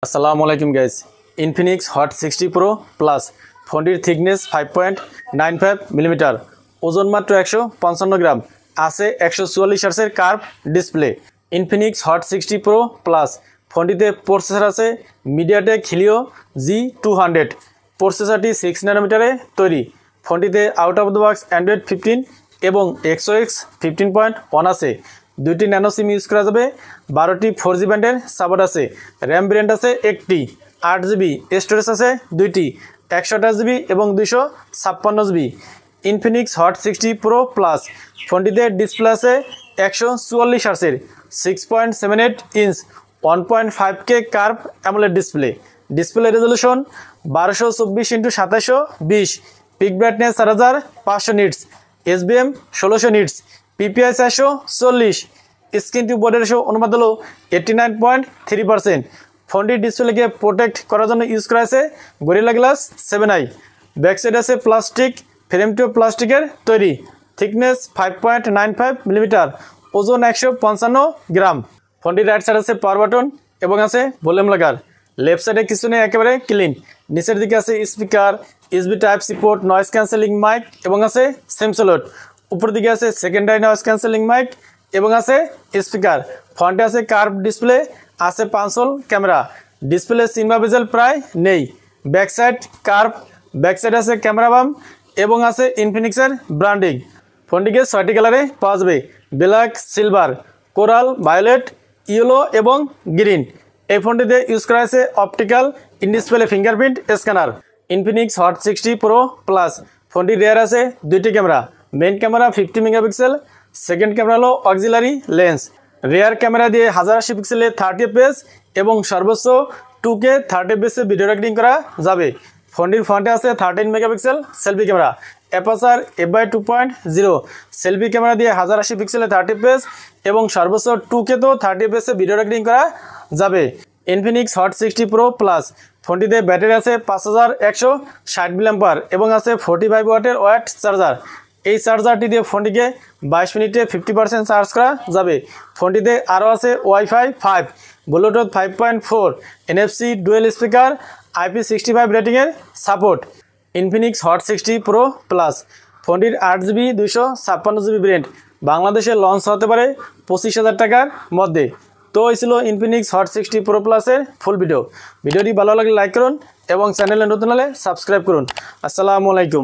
আসসালামু আলাইকুম guys. Infinix Hot 60 Pro Plus ফোনটির থিকনেস 5.95 মিলিমিটার, ওজন মাত্র 155 গ্রাম, আছে 144 হার্টজের curve display. Infinix Hot 60 Pro Plus ফোনটিতে প্রসেসর আছে মিডিয়াটেক হিলিও G200। প্রসেসরটি 6 ন্যানোমিটারে তৈরি। ফোনটিতে out of the box Android 15 এবং XOX 15.1 আছে। দুইটি ন্যানো সিম ইউজ করা যাবে। 12টি 4G ব্যান্ডের সাপোর্ট আছে। র্যাম ভেরিয়েন্ট আছে একটি, 8GB স্টোরেজ আছে দুইটি, 128GB এবং 256GB। Infinix Hot 60 Pro Plus ফোনটিতে ডিসপ্লে আছে 144 হার্টজের 6.78 inch 1.5K curve AMOLED display. Display resolution 1224x2720, peak brightness 4500 nits, SBM 1600 nits, PPI 440, screen to body ratio অনুপাত হলো 89.3%। ফোনটির ডিসপ্লেকে প্রোটেক্ট করার জন্য ইউজ করা আছে gorilla glass 7i। Back side আছে প্লাস্টিক, ফ্রেমটিও প্লাস্টিকের তৈরি। থিকনেস 5.95 মিলিমিটার, ওজন 155 গ্রাম। ফোনটির রাইট সাইড আছে পাওয়ার বাটন এবং আছে ভলিউম লাগার। লেফট সাইডে কিছু নেই, একেবারে ক্লিন। নিচের দিকে আছে speaker, USB type C port, noise cancelling mic এবং আছে সিম স্লট। উপর দিকে আছে সেকেন্ডারি নয়েজ ক্যান্সেলিং মাইক এবং আছে স্পিকার। ফ্রন্টে আছে কার্ভ ডিসপ্লে, আছে 5 হোল ক্যামেরা। ডিসপ্লে সিনমা বেজেল প্রায় নেই। Back side curve, back side আছে ক্যামেরা বাম এবং আছে ইনফিনিক্সের ব্র্যান্ডিং। ফোনটিকে 6টি কালারে পাওয়া যাবে: black, silver, coral, violet, yellow এবং গ্রিন। এই ফোনটিতে ইউজ করা আছে optical in display fingerprint scanner. Infinix Hot 60 Pro Plus ফোনটির রেয়ার আছে দুইটি camera. Main camera 50 megapixel, second camera হলো অক্সিলারি লেন্স। রেয়ার ক্যামেরা দিয়ে 1080 পিক্সেলে 30 fps এবং সর্বোচ্চ 2K 30 fps ভিডিও রেকর্ডিং করা যাবে। ফোনটির ফ্রন্টে আছে 13 megapixel selfie camera, aperture f/2.0। Selfie camera দিয়ে 1080 পিক্সেলে 30 fps এবং সর্বোচ্চ 2K তো 30 fps ভিডিও রেকর্ডিং করা যাবে। ইনফিনিক্স হট 60 প্রো প্লাস ফোনটিতে ব্যাটারি আছে 5160 mAh এবং আছে 45 ওয়াটের ওয়্যাট চার্জার। এই চার্জারটি দিয়ে ফোনটিকে 22 মিনিটে 50% চার্জ করা যাবে। ফোনটিতে আরও আছে wifi 5, Bluetooth 5.4, NFC dual speaker, IP65 রেটিংয়ের support. Infinix Hot 60 Pro Plus ফোনটির 8GB 256GB ভেরিয়েন্ট বাংলাদেশে লঞ্চ হতে পারে 25,000 টাকার মধ্যে। তো এই ছিল ইনফিনিক্স হট 60 প্রো প্লাসের ফুল ভিডিও। ভিডিওটি ভালো লাগলে লাইক করুন এবং চ্যানেলে নতুন হলে সাবস্ক্রাইব করুন। আসসালামু আলাইকুম।